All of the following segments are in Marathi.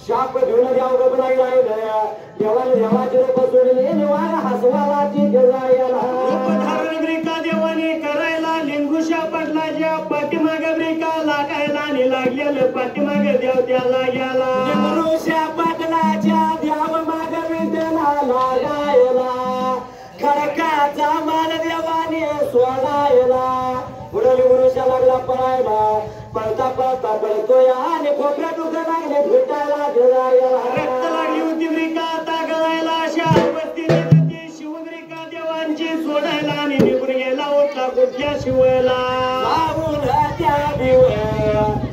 शाप घेऊन द्याव गबराई राहिलं देवाला देवाचे रूप सोडले निवारा हसवाला ती देवाला पाठीमागे देव त्याला गेला निमृषा पाटलाच्या द्याव माग विंदनाला गायला खडकाचा मान देवाने सोडायला पुढे निमृषा लागला पळायला पळता पळता पळतोय आणि खोपऱ्या दुखा लागले भेटायला गेला रक्त लागली होती ब्रिका तागलायला अशा अवस्थेने शिवग्रिका देवांची सोडायला आणि निघून गेला होता कुठल्या शिवायला त्या दिवस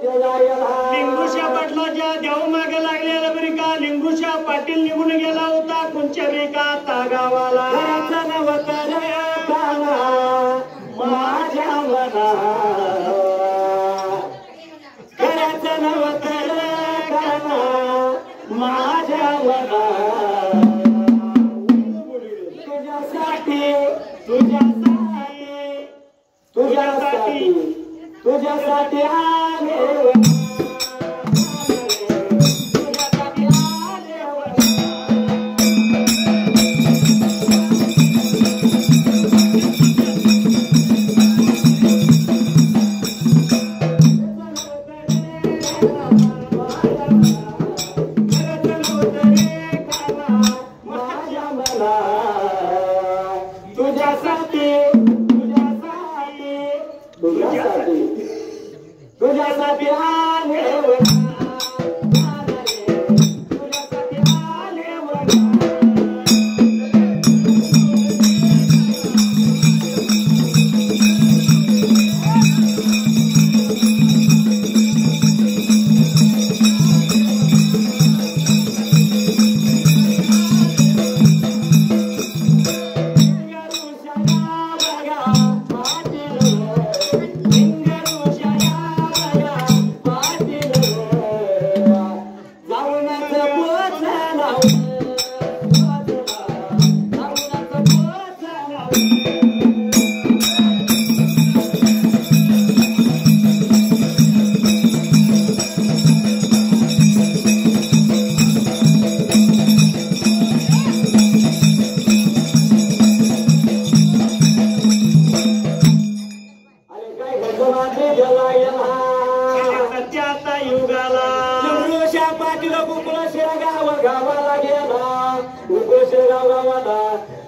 लिंगुशा पाटलाच्या देव मागे लागलेला ब्रिका लिंगुशा पाटील निघून गेला होता कोणच्या ब्रिका ता गावाला माझ्या मना करायचं नवतर माझ्या मना तुझ्यासाठी तुझ्यासाठी तुझ्यासाठी तुझ्यासाठी आले तुझ्यासाठी आले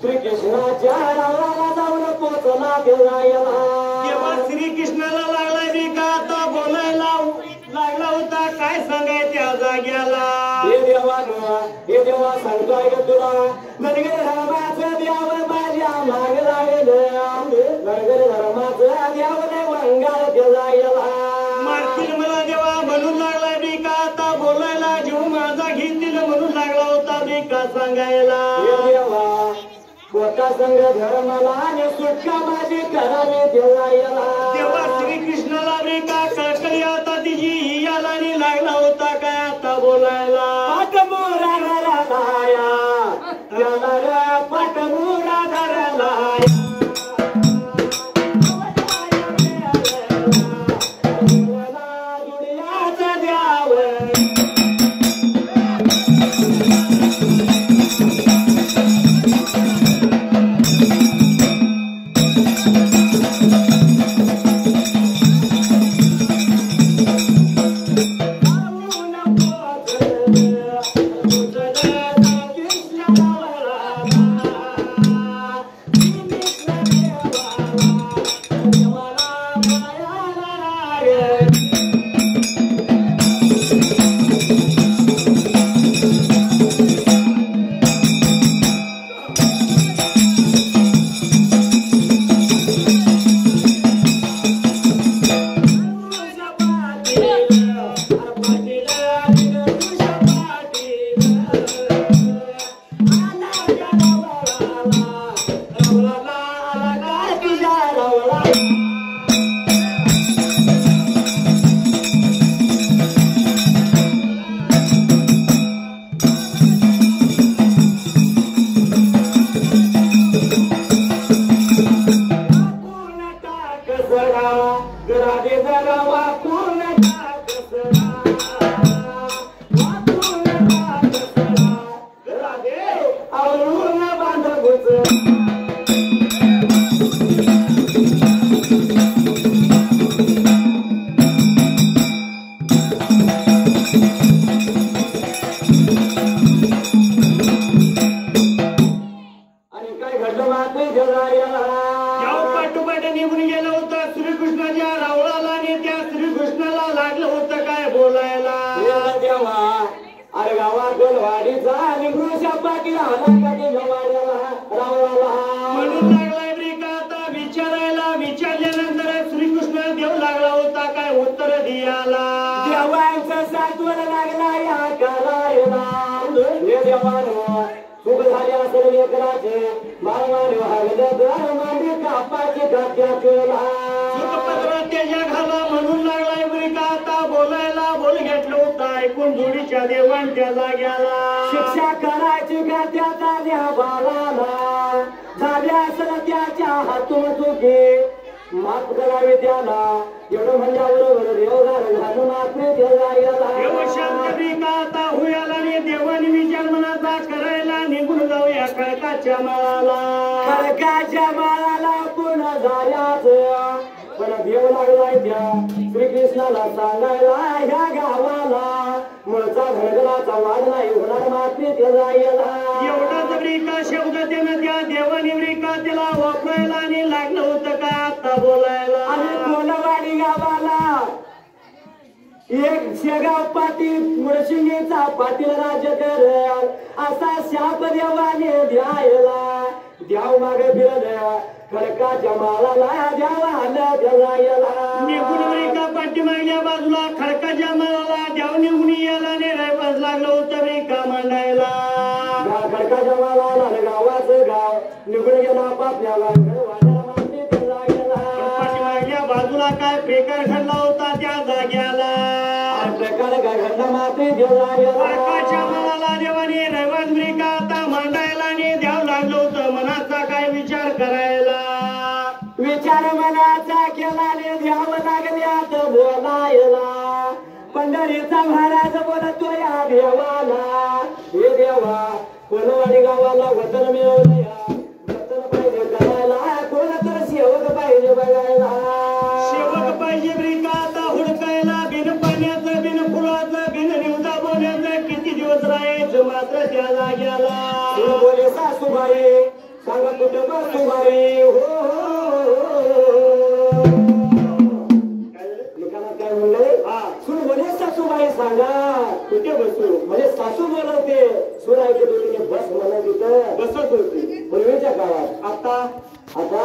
श्री कृष्णाच्या वाचला फिरायला तेव्हा श्रीकृष्णाला लागला विका आता बोलायला लागला होता काय सांगाय त्या जाग्याला हे देवा सांगतोय ग तुला नरगर धर्माचं द्यावं माझ्या माग लागलं नरगर धर्माचं द्यावं वंगाळ फिरायला मारतील मला देवा म्हणून लागला बिका आता बोलायला जीव माझा घेतील म्हणून लागला होता बिका सांगायला देवा कोटा संघ धर्माला आणि सुटका माझी करावी फिरायला तेव्हा श्रीकृष्णाला बिका कळकळी आता तिची याला आणि लागला होता काय आता बोलायला पाठमोरा धरलाया पाठमोरा धरलाया म्हणून लागलाय ब्रिका आता बोलायला बोल घेतलं होतं ऐकून जोडीच्या देवांच्या जाग्याला शिक्षा करायची का त्याचा देवाला झाल्या असेल त्याच्या हातून चुकी माफ करावी त्याला एवढं म्हणल्याबरोबर देवघर घालून मात्र देवशांतरिका आता होयाला आणि देवानी विचार मनाचा करायला निघून जाऊया खडकाच्या माळाला खडकाच्या माळाला पुन्हा जायचं पण देव लागलाय त्या श्रीकृष्णाला सांगायला ह्या गावाला मुळचा घडगडाचा वाद नाही होणार मात्र त्याला एवढाच ब्रिका शब्द त्यानं त्या देवानी ब्रिका त्याला वापरायला आणि लागलं होतं का आता बोलायला आणि कोलवाडी गावाला एक शेगाव पाटील मुळशिंगीचा पाटील राज्य करेल असा शाप देवाने द्यायला द्याव मागे फिरल्या खडकाच्या माळाला द्यावा निघून ब्रिका पाठीमागल्या बाजूला खडकाच्या माळाला द्याव निघून यायला रहिवास लागलं होतं ब्रिका मांडायला खडकाच्या माळाला गावाचं गाव निघून गेला आपल्याला पाठीमागल्या बाजूला काय प्रकार घडला होता त्या जाग्याला खडकाच्या माळाला देवाने रहिवास ब्रिका आता मांडायला आणि द्याव लागलं होतं मनाचा काय विचार करायला विचार मनाचा केला द्यावं लागल्यात बोलायला पंढरीचा महाराज बोलतो या देवाला हे देवा कोलवाडी गावाला वतन मिळवलं वतन पाहिजे करायला कोण तर सेवक पाहिजे बघायला सेवक पाहिजे ब्रिका आता हुडकायला बिन पाण्याचं बिन फुलाचं बिन निवदा बोलायचं किती दिवस राहायचं मात्र त्या जाग्याला बोले सासूबाई सांगा कुठं बसूबाई हो सांगा कुठे बसू म्हणजे सासू बोलवते सून ऐकत होती बस म्हणत होतं बसत होती पूर्वीच्या काळात आता आता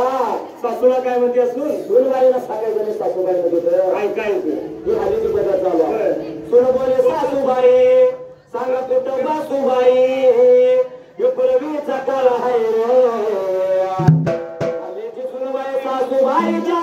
सासूला काय म्हणते असून सूनबाईला सांगायचं नाही सासूबाई म्हणत होतं ऐकायचं ही हल्लीची पद्धत चालू आहे सून बोले सासूबाई सांगा कुठं बासूबाई पूर्वीचा काळ आहे हल्लीची सूनबाई सासूबाईच्या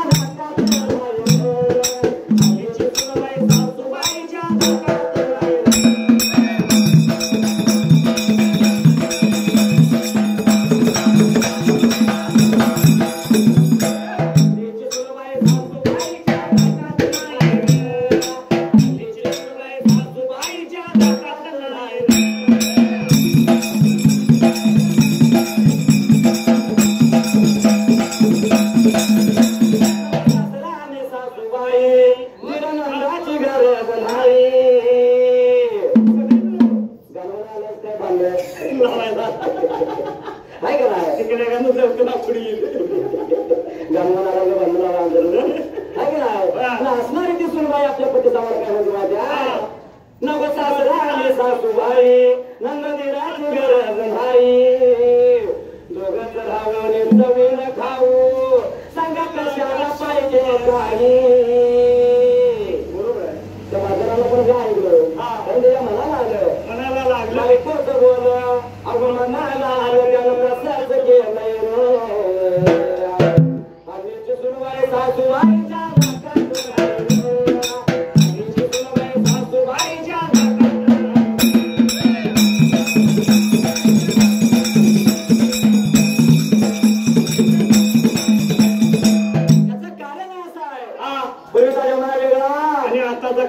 असणारी ती सुनबाई आपल्या पतीचावर काय म्हणते माझ्या नव सासरा आणि सासूबाई नंदीराची गरज नाही दोघंच राहून जमीन खाऊ सांगा कशाला पाहिजे काही बरोबर आहे त्या म्हाताराला पण जे ऐकलं पण त्याच्या मनाला लागलं बायकोच बोल अगं मनाला आलं त्यानं तसंच केलंय आणि सुनबाई सासूबाईच्या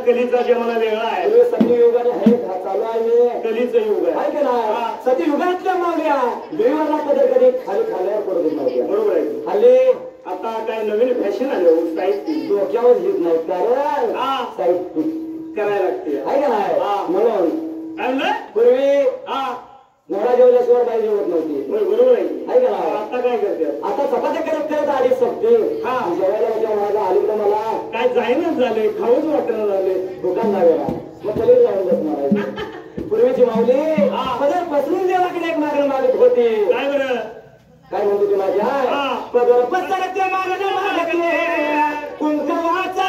कलीचा जमाना वेगळा आहे सत्ययुगाने हे चालू आहे कलीचं युग आहे का ना सत्ययुगातल्या मागण्या देवाला कधी कधी खाली खाल्यावर पडत नव्हत्या बरोबर आहे हल्ली आता काय नवीन फॅशन आले साहित्य डोक्यावर घेत नाही कारण साहित्य करायला लागते आहे का नाही म्हणून काय म्हणलं पूर्वी नवरा जेवल्याशिवाय बाई जेवत नव्हती बरोबर आहे का नाही आता काय करते आता चपात्या करत करत आली सक्ती जेवायला माझा आली तर मला काय जाईनच झाले खाऊच वाटणं झाले दुकान लागला मग कधी जाऊन बसणार पूर्वीची माऊली पदर पसरून देवाकडे एक मागणं मागत होती काय बरं काय म्हणतो तू माझ्या पदर पसरते मागणं मागते कुंकवाचा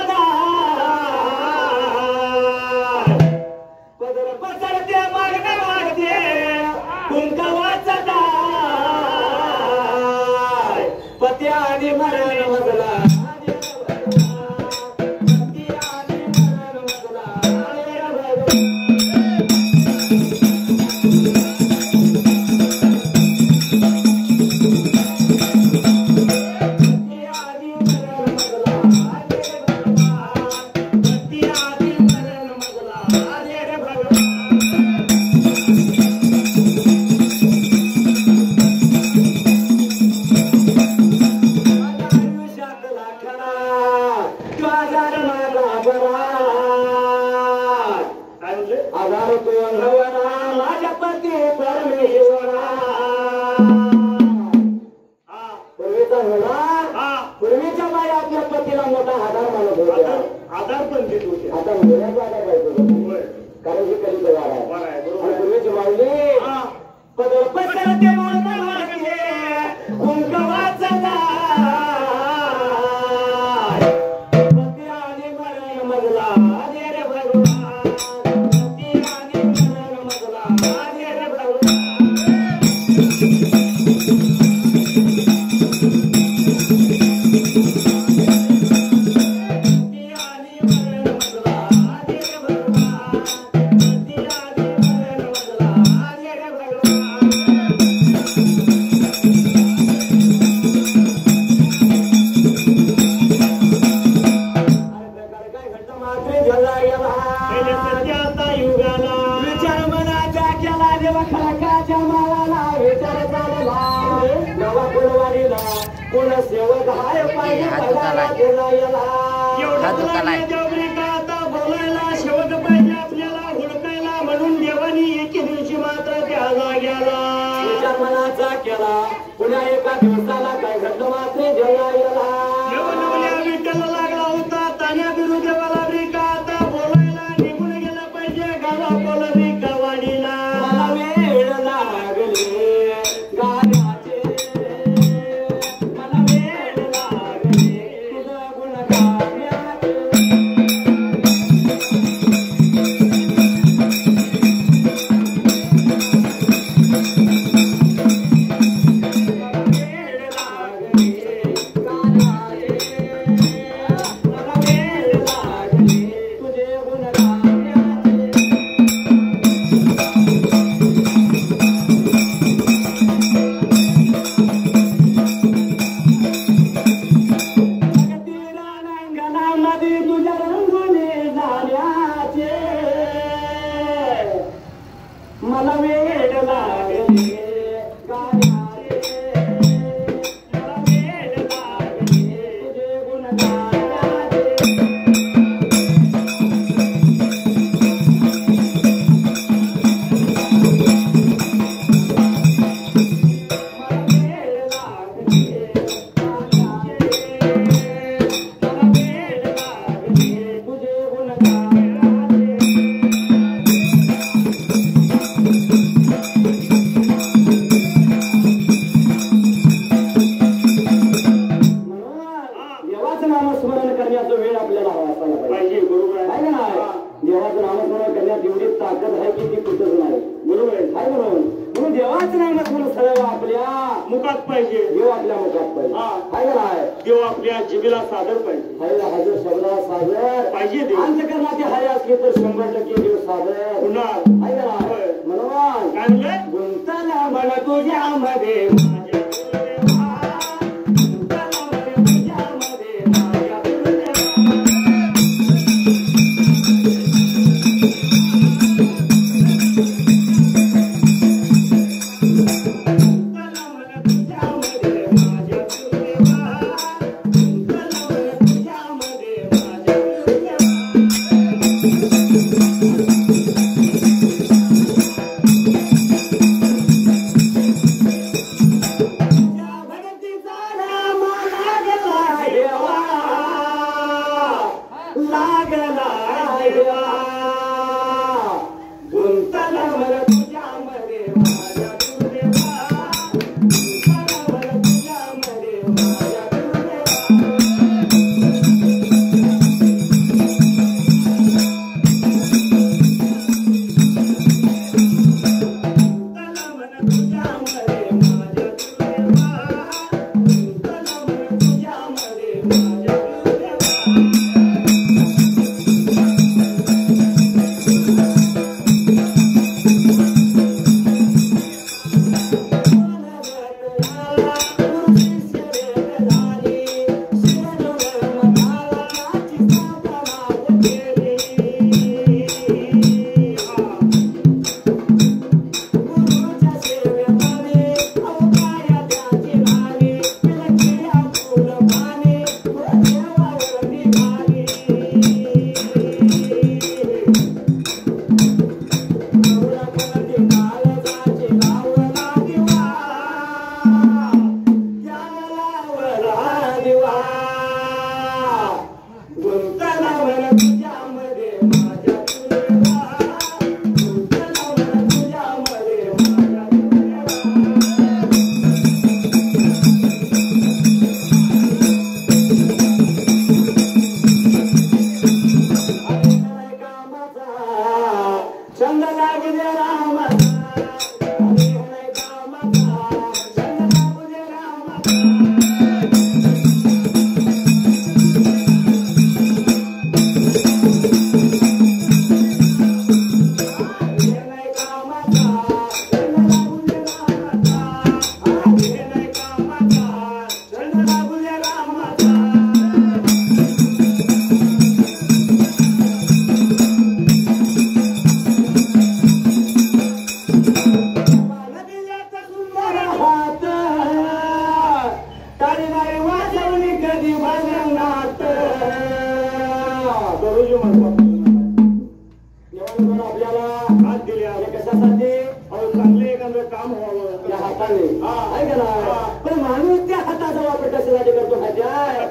पदर पसरते मागणं मागते कुंकवाचा पती आधी मरण मजला पूर्वीच्या बाई आपल्या पतीला मोठा आधार मानत होत्या आधार पण देत होते आता मुलाचा आधार पाहिजे कारण हे कधी तयार आहे पूर्वीची माऊली पदर पसरते कुंकवाचा पती आणि मरण मजला रे भगवान पती आणि मरण मजला रे भगवान पुन्हा एका दिवसाला काय घडलं मात्र विठ्ठल लागला होता तान्या विरुद्ध मला आता बोलायला निघून गेला पाहिजे मला वेड लागले गाण्याचे, मला वेड लागले तुझे गुण गाण्याचे. नामस्मरण करण्याचा वेळ आपल्याला हवा असायला पाहिजे. बरोबर आहे ना? देवाचं नामस्मरण करण्यात एवढी ताकद आहे की ती कुठंच नाही. बरोबर आहे म्हणून देवाचं नामस्मरण सदैव आपल्या मुखात पाहिजे. देव आपल्या मुखात पाहिजे. आहे का नाही? देव आपल्या जिभेला सादर पाहिजे. हरे हजर शब्दाला सादर पाहिजे. देव अंतकरणाचे हरे असले तर 100% देव सादर होणार. आहे का नाही? म्हणून काय म्हणले? गुंतला म्हण तुझ्यामध्ये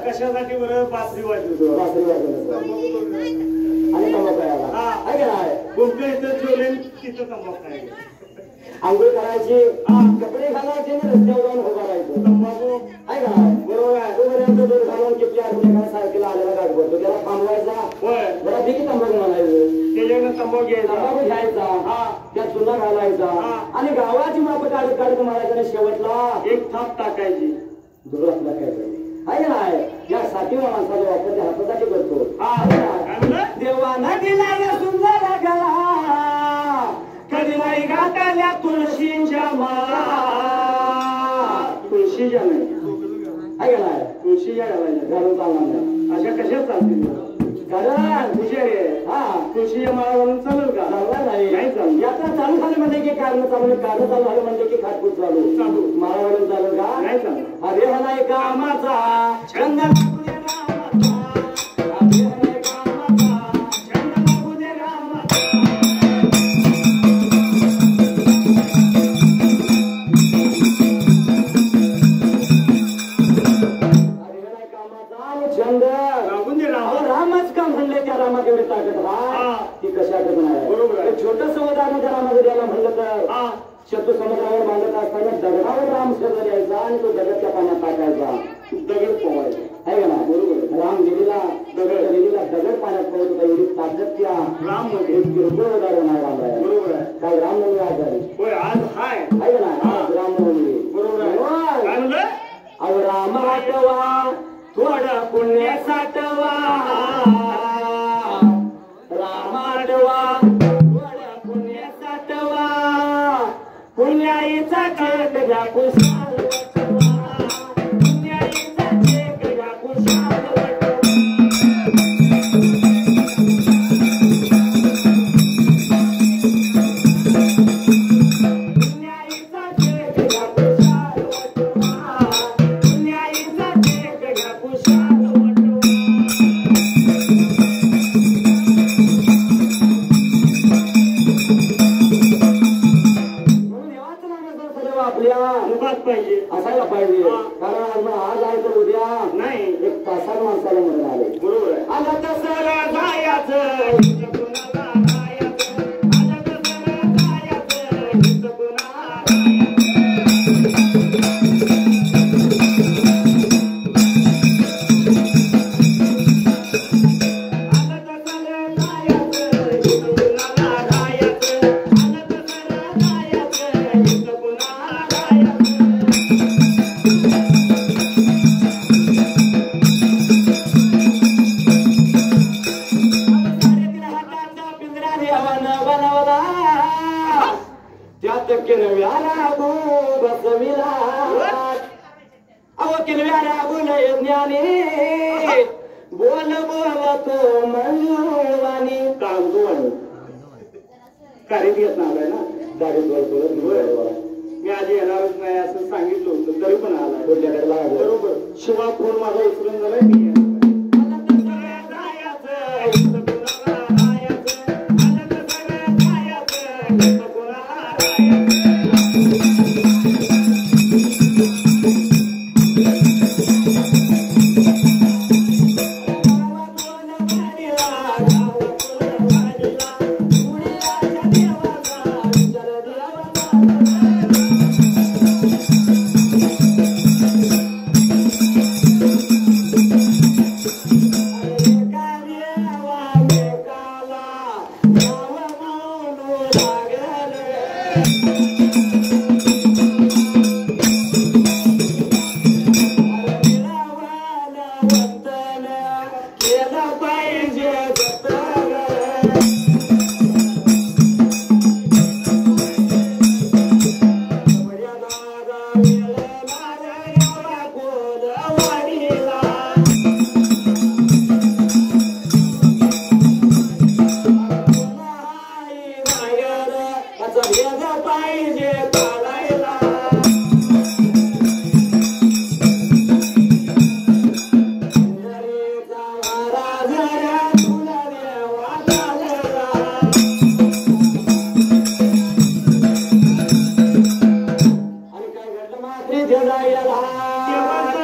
कशासाठी बरं बासरी वाजवतो. बासरी वाजवतो आणि तंबाखू आहे का नाही? कोणत्या इथं जेवलेन तिथं तंबाखू आहे. आंघोळ करायची, कपडे घालायचे ना रस्त्यावर जाऊन उभा राहायचं. तंबाखू आहे का नाही? बरोबर आहे. तोपर्यंत दूर घालून किती आठवड्या सारखीला आलेला गाठ भरतो त्याला थांबवायचा. होय जरा देखील तंबाखू म्हणायचं. त्याच्याकडे तंबाखू घ्यायचा, तंबाखू घ्यायचा, त्यात चुना घालायचा आणि गावाची माप काढत काढत मारायचं आणि शेवटला एक थाप टाकायची. दुर्लक्ष टाकायचं आहे ना? या साठीवा माणसाचा वापर त्या हातासाठी करतो. देवाना दिला सुंदर गला, कधी नाही घातल्या तुळशीच्या माळा. तुळशीच्या नाही आहे का नाही? तुळशीच्या घालायच्या घालून चालणार नाही. अशा कशाच चालतील? कारण तुझे तुळशीच्या माळा घालून चालेल का? चालणार नाही. नाही चालू. यात्रा चालू झाली म्हणजे काढणं चालू काढणं चालू झालं म्हणजे की खाटपूट चालू माळावरून चालू का नाही चालू अरे हा नाही कामाचा छंद लागू दे रामाचा अरे हा नाही कामाचा छंद लागू दे रामाचा छंद लागून दे राम रामच का म्हणले त्या रामात एवढी ताकद ती कशातच नाही बरोबर आहे. छोटस उदाहरण त्या रामाचं द्यायला म्हणलं तर शत्रू समुद्रावर बांधत असताना दगडावर राम शब्द द्यायचा आणि तो दगड त्या पाण्यात टाकायचा दगड पोवायचा आहे का ना बरोबर राम दिलेला दगड पाण्यात पोहत होता एवढी ताकद त्या राम मध्ये किरकोळ उदाहरण आहे रामराय बरोबर आहे. काय रामनवमी आज झाली होय आज हाय आहे का ना रामनवमी बरोबर आहे. काय म्हणलं अहो राम आठवा थोडं पुण्य साठवा राम आठवा थोडं पुण्य साठवा पुण्याईचा केक घ्या कुशाल वटवा पुण्याईचा केक घ्या कुशाल वटवा पुण्याईचा केक घ्या कुशाल वटवा पुण्याईचा केक घ्या कुशाल वटवा आपल्या मुखात पाहिजे असायला पाहिजे कारण आज आहे तर उद्या नाही एक तासात माणसाला मरण आले बरोबर आहे. आला तसं जायचं कुणाला जायचं आलं कसं जायचं इथं कुणाला त्यात किनव्याला बसविला अव किनव्याला बोलय ज्ञानी बोल बोलतो मंजुळवाणी कांदूळ कारीत घेत आलाय ना दारीत बोलतो मी आधी येणारच नाही असं सांगितलं होतं तरी पण आलाय तुझ्याकडे लागलं बरोबर शिवा फोन माझा उचलून झालाय मी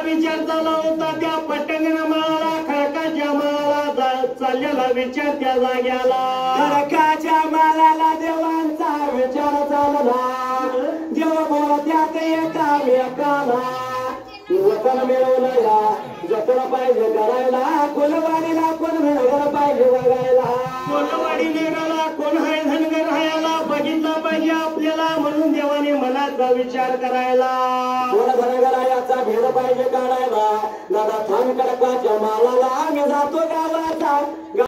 विचार झाला होता त्या पटंगण माळाला खडकाच्या माळाला चाललेला विचार त्या जाग्याला खडकाच्या मालाला देवांचा विचार चालला देव बोला त्यात एका एकाला वतन मिळवलेला जतन पाहिजे करायला कोलवाडीला कोण मिळवलं पाहिजे बघायला कोलवाडी निघाला कोण हाय धनगर राहायला बघितला पाहिजे आपल्याला म्हणून देवाने मनाचा विचार करायला कोण धनगरा याचा भेद पाहिजे काढायला दादा थांब खडकाच्या मालाला आम्ही जातो गावाचा